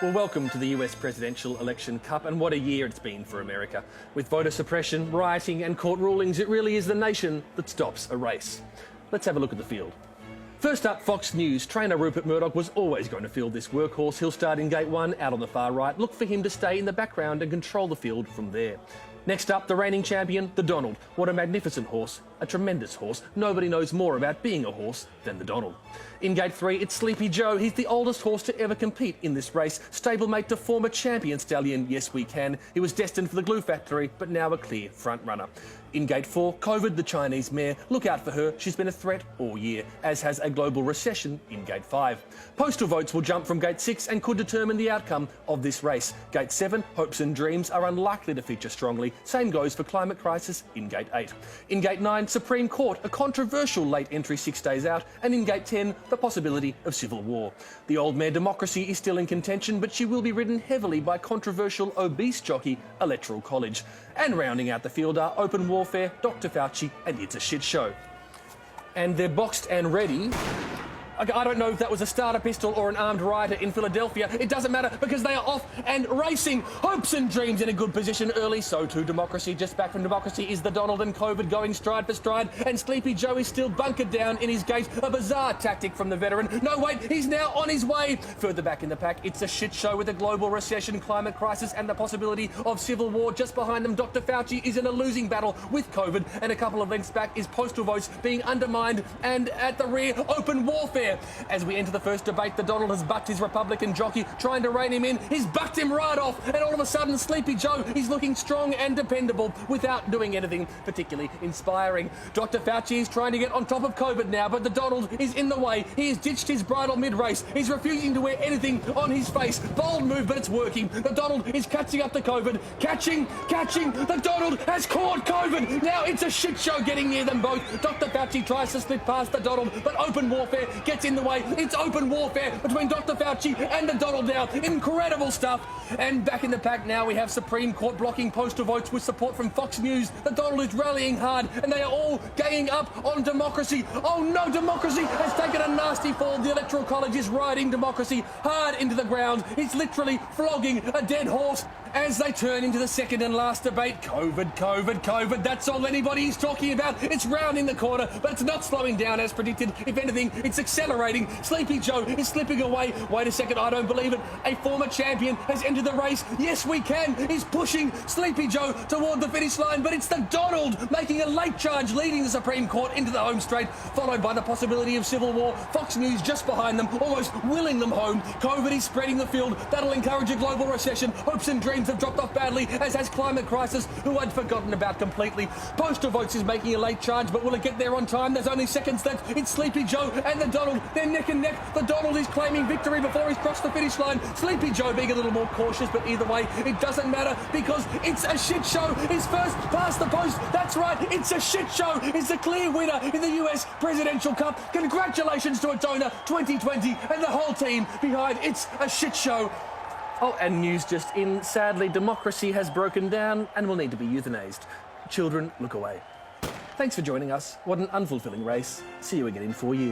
Well, welcome to the US Presidential Election Cup, and what a year it's been for America. With voter suppression, rioting and court rulings, it really is the nation that stops a race. Let's have a look at the field. First up, Fox News. Trainer Rupert Murdoch was always going to field this workhorse. He'll start in gate 1, out on the far right. Look for him to stay in the background and control the field from there. Next up, the reigning champion, the Donald. What a magnificent horse, a tremendous horse. Nobody knows more about being a horse than the Donald. In gate 3, it's Sleepy Joe. He's the oldest horse to ever compete in this race. Stablemate to former champion stallion, Yes We Can. He was destined for the glue factory, but now a clear front runner. In gate 4, COVID, the Chinese mare. Look out for her. She's been a threat all year, as has a global recession in gate 5. Postal votes will jump from gate 6 and could determine the outcome of this race. Gate 7, Hopes and Dreams are unlikely to feature strongly. Same goes for Climate Crisis in gate 8. In gate 9, Supreme Court, a controversial late entry 6 days out. And in gate 10, the possibility of civil war. The old mare Democracy is still in contention, but she will be ridden heavily by controversial obese jockey Electoral College. And rounding out the field are Open Warfare, Dr. Fauci, and It's a Shit Show. And they're boxed and ready. I don't know if that was a starter pistol or an armed rioter in Philadelphia. It doesn't matter because they are off and racing. Hopes and Dreams in a good position early. So too Democracy. Just back from Democracy is the Donald and COVID going stride for stride. And Sleepy Joe is still bunkered down in his gate. A bizarre tactic from the veteran. No, wait, he's now on his way. Further back in the pack, It's a Shit Show with a global recession, climate crisis and the possibility of civil war. Just behind them, Dr. Fauci is in a losing battle with COVID. And a couple of lengths back is postal votes being undermined. And at the rear, Open Warfare. As we enter the first debate, the Donald has bucked his Republican jockey, trying to rein him in. He's bucked him right off, and all of a sudden, Sleepy Joe is looking strong and dependable without doing anything particularly inspiring. Dr. Fauci is trying to get on top of COVID now, but the Donald is in the way. He has ditched his bridle mid-race. He's refusing to wear anything on his face. Bold move, but it's working. The Donald is catching up to COVID. Catching. The Donald has caught COVID. Now it's a shit show getting near them both. Dr. Fauci tries to slip past the Donald, but Open Warfare gets in the way. It's open warfare between Dr. Fauci and the Donald now. Incredible stuff. And back in the pack now, we have Supreme Court blocking postal votes with support from Fox News. The Donald is rallying hard, and they are all ganging up on Democracy. Oh no, Democracy has taken a nasty fall. The Electoral College is riding Democracy hard into the ground. It's literally flogging a dead horse as they turn into the second and last debate. COVID. That's all anybody is talking about. It's rounding the corner, but it's not slowing down as predicted. If anything, it's accelerating. Sleepy Joe is slipping away. Wait a second, I don't believe it. A former champion has entered the race. Yes, We Can is pushing Sleepy Joe toward the finish line, but it's the Donald making a late charge, leading the Supreme Court into the home straight, followed by the possibility of civil war. Fox News just behind them, almost willing them home. COVID is spreading the field. That'll encourage a global recession. Hopes and Dreams have dropped off badly, as has Climate Crisis, who I'd forgotten about completely. Postal Votes is making a late charge, but will it get there on time? There's only seconds left. It's Sleepy Joe and the Donald. They're neck and neck. The Donald is claiming victory before he's crossed the finish line. Sleepy Joe being a little more cautious, but either way, it doesn't matter because It's a Shit Show is first past the post. That's right, It's a Shit Show is the clear winner in the US Presidential Cup. Congratulations to Atona 2020 and the whole team behind It's a Shit Show. Oh, and news just in. Sadly, Democracy has broken down and will need to be euthanized. Children, look away. Thanks for joining us. What an unfulfilling race. See you again in 4 years.